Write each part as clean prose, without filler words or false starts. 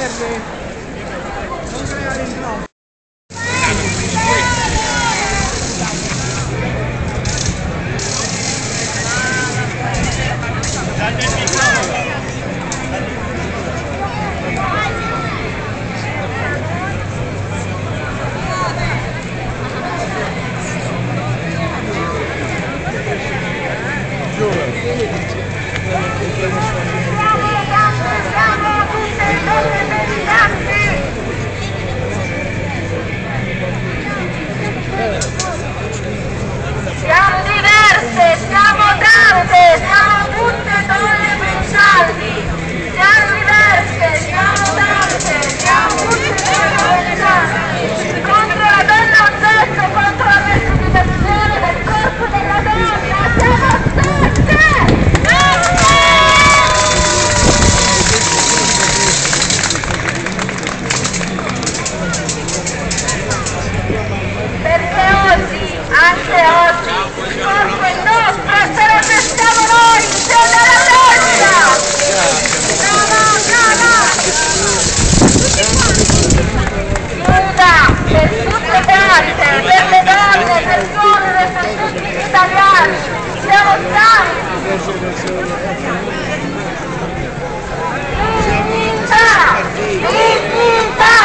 GR. Non creare il no. Siamo diverse, siamo tante, siamo tutte donne pensanti. Siamo diverse, siamo tante, siamo tutte donne pensanti. Contro la donna oggetto, contro la mercificazione del corpo della donna, siamo tante! Perché oggi, anche oggi, il corpo è nostro e se lo testiamo noi, siete la testa! Unità per tutte quante, per le donne, per gli uomini, per tutti gli italiani, siamo stanchi! Dignità! Dignità!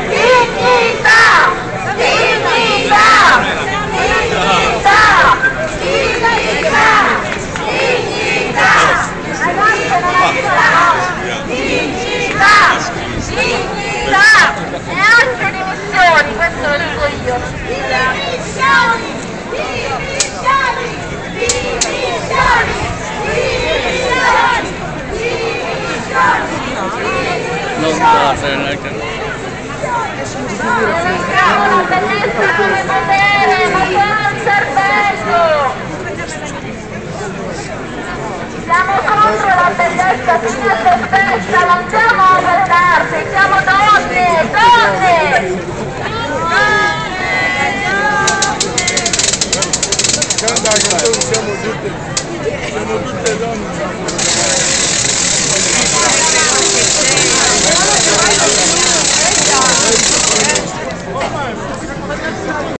Dignità! Dignità! Dignità! Dignità! Dignità! Ragazze non aiutare! Dignità! Dignità! E altre dimissioni, questo lo dico io! Dimissioni! Dimissioni! Dimissioni! Dimissioni! Non basta, non è che... Non entriamo la bellezza come potere, ma con il cervello! Siamo contro la bellezza fino a se stessa, non siamo bell'arte, siamo donne, donne! Siamo tutte